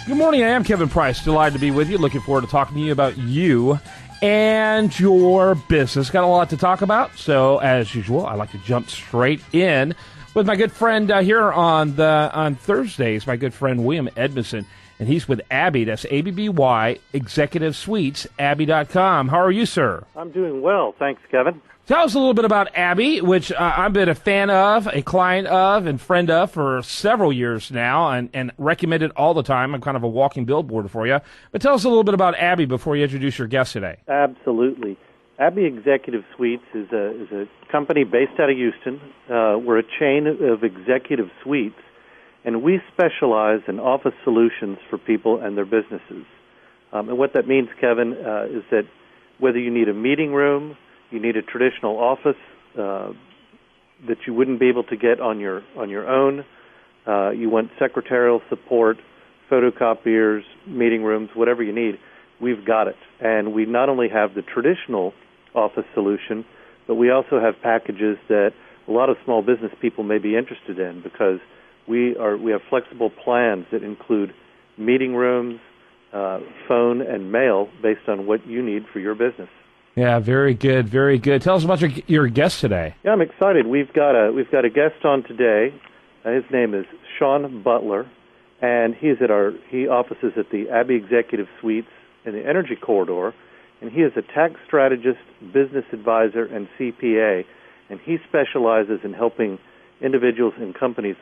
Good morning. I am Kevin Price. Delighted to be with you. Looking forward to talking to you about you and your business. Got a lot to talk about. So, as usual, I like to jump straight in with my good friend here on Thursdays, my good friend William Edmundson. And he's with Abby. That's ABBY, Executive Suites, Abby.com. How are you, sir? I'm doing well. Thanks, Kevin. Tell us a little bit about Abby, which I've been a fan of, a client of, and friend of for several years now, and recommend it all the time. I'm kind of a walking billboard for you. But tell us a little bit about Abby before you introduce your guest today. Absolutely. Abby Executive Suites is a company based out of Houston. We're a chain of executive suites, and we specialize in office solutions for people and their businesses. And what that means, Kevin, is that whether you need a meeting room, you need a traditional office that you wouldn't be able to get on your own, you want secretarial support, photocopiers, meeting rooms, whatever you need, we've got it. And we not only have the traditional office solution, but we also have packages that a lot of small business people may be interested in, because we have flexible plans that include meeting rooms, phone, and mail based on what you need for your business. Yeah, very good, very good. Tell us about your guest today. Yeah, I'm excited. We've got a guest on today. His name is Sean Butler, and he offices at the Abbey Executive Suites in the Energy Corridor, and he is a tax strategist, business advisor, and CPA, and he specializes in helping individuals and companies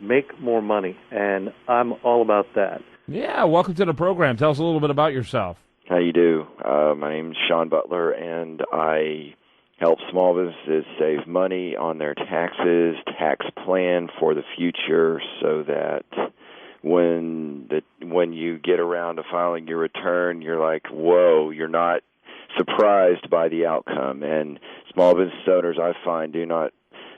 make more money, and I'm all about that. Yeah, welcome to the program. Tell us a little bit about yourself. How you do? My name is Sean Butler, and I help small businesses save money on their taxes, tax plan for the future, so that when you get around to filing your return, you're like, whoa, you're not surprised by the outcome. And small business owners, I find, do not,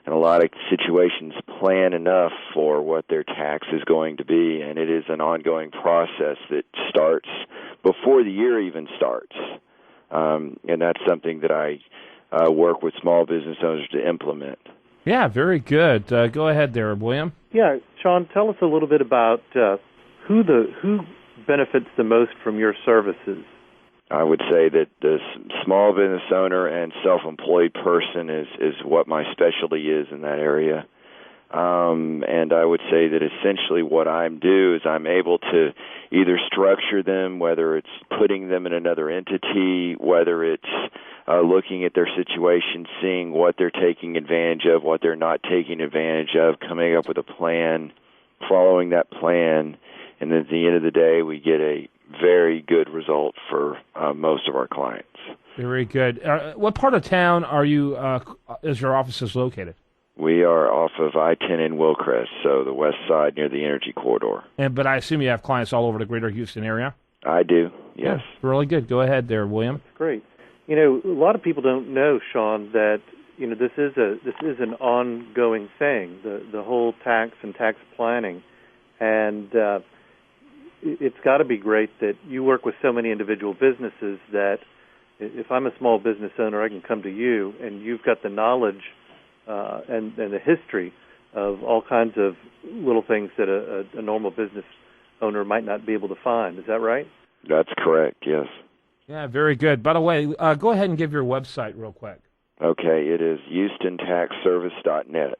in a lot of situations, plan enough for what their tax is going to be, and it is an ongoing process that starts before the year even starts. And that's something that I work with small business owners to implement. Yeah, very good. Go ahead there, William. Yeah, Sean, tell us a little bit about who benefits the most from your services. I would say that the small business owner and self-employed person is what my specialty is in that area. And I would say that essentially what I'm able to either structure them, whether it's putting them in another entity, whether it's looking at their situation, seeing what they're taking advantage of, what they're not taking advantage of, coming up with a plan, following that plan, and at the end of the day, we get a very good result for most of our clients. Very good. What part of town are you? Is your office located? We are off of I-10 in Willcrest, so the west side near the Energy Corridor. But I assume you have clients all over the greater Houston area? I do, yes. Yeah, really good. Go ahead there, William. That's great. You know, a lot of people don't know, Sean, that this is an ongoing thing, the whole tax and tax planning, and it's got to be great that you work with so many individual businesses that if I'm a small business owner, I can come to you, and you've got the knowledge and the history of all kinds of little things that a normal business owner might not be able to find. Is that right? That's correct, yes. Yeah, very good. By the way, go ahead and give your website real quick. Okay, it is HoustonTaxService.net.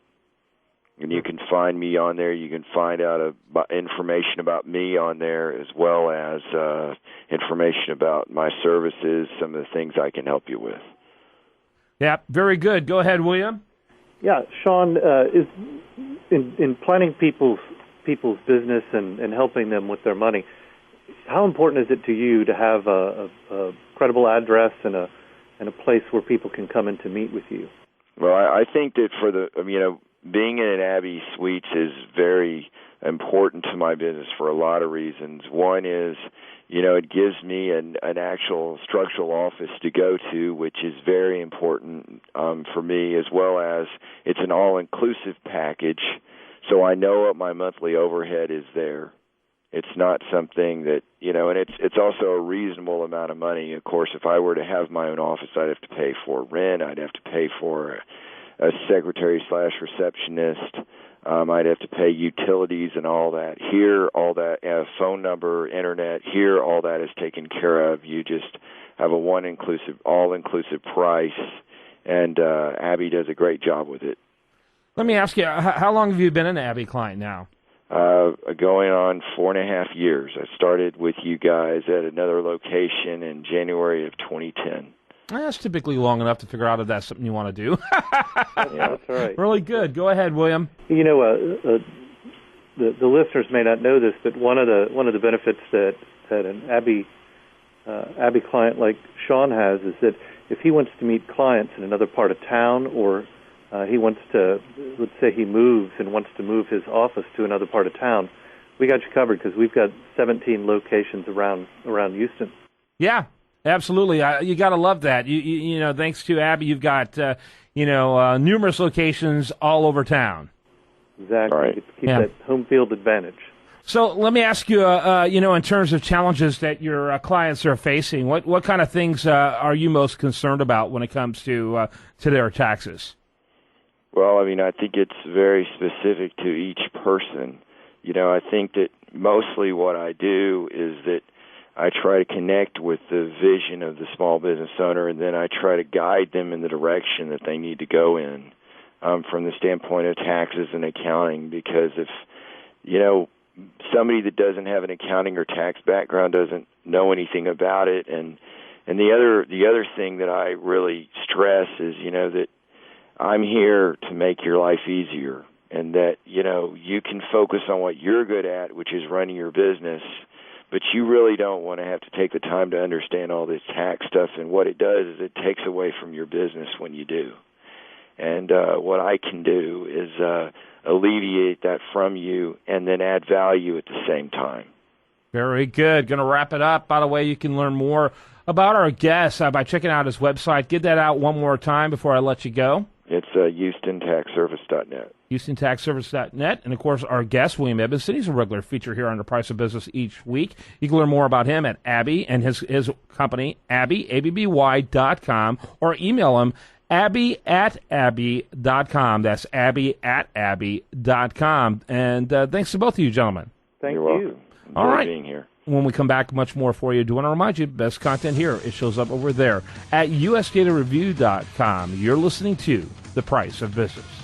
And you can find me on there. You can find out information about me on there, as well as information about my services, some of the things I can help you with. Yeah, very good. Go ahead, William. Yeah, Sean, is in planning people's business and helping them with their money, how important is it to you to have a credible address and a place where people can come in to meet with you? Well, I think that being in an Abbey Suites is very important to my business for a lot of reasons. One is, it gives me an actual structural office to go to, which is very important for me, as well as it's an all-inclusive package, so I know what my monthly overhead is there. It's not something that, and it's also a reasonable amount of money. Of course, if I were to have my own office, I'd have to pay for rent, I'd have to pay for a secretary/receptionist, I'd have to pay utilities and all that. Here, all that, phone number, internet, here, all that is taken care of. You just have a all-inclusive price, and Abby does a great job with it. Let me ask you, how long have you been an Abby client now? Going on 4.5 years. I started with you guys at another location in January of 2010. That's typically long enough to figure out if that's something you want to do. Yeah, that's right. Really good. Go ahead, William. You know, the listeners may not know this, but one of the benefits that an Abby client like Sean has is that if he wants to meet clients in another part of town, or he wants to, let's say he moves and wants to move his office to another part of town, we got you covered because we've got 17 locations around Houston. Yeah, absolutely. You got to love that. You know, thanks to Abby, you've got numerous locations all over town. Exactly. Right. Keep that home field advantage. So let me ask you, in terms of challenges that your clients are facing, what kind of things are you most concerned about when it comes to their taxes? Well, I mean, I think it's very specific to each person. You know, I think that mostly what I do is that I try to connect with the vision of the small business owner, and then I try to guide them in the direction that they need to go in from the standpoint of taxes and accounting. Because if, somebody that doesn't have an accounting or tax background doesn't know anything about it, and the other thing that I really stress is, that I'm here to make your life easier, and that, you can focus on what you're good at, which is running your business, but you really don't want to have to take the time to understand all this tax stuff, and what it does is it takes away from your business when you do. And what I can do is alleviate that from you and then add value at the same time. Very good. Going to wrap it up. By the way, you can learn more about our guest by checking out his website. Get that out one more time before I let you go. It's HoustonTaxService.net. HoustonTaxService.net. And, of course, our guest, William Edmundson, he's a regular feature here on The Price of Business each week. You can learn more about him at Abby and his company, AbbyABBY.com, or email him, Abby@Abby.com. That's Abby@Abby.com. And thanks to both of you, gentlemen. Thank You're welcome. you. All right. Being here. When we come back, much more for you. I do want to remind you, best content here. It shows up over there at USDataReview.com. You're listening to The Price of Business.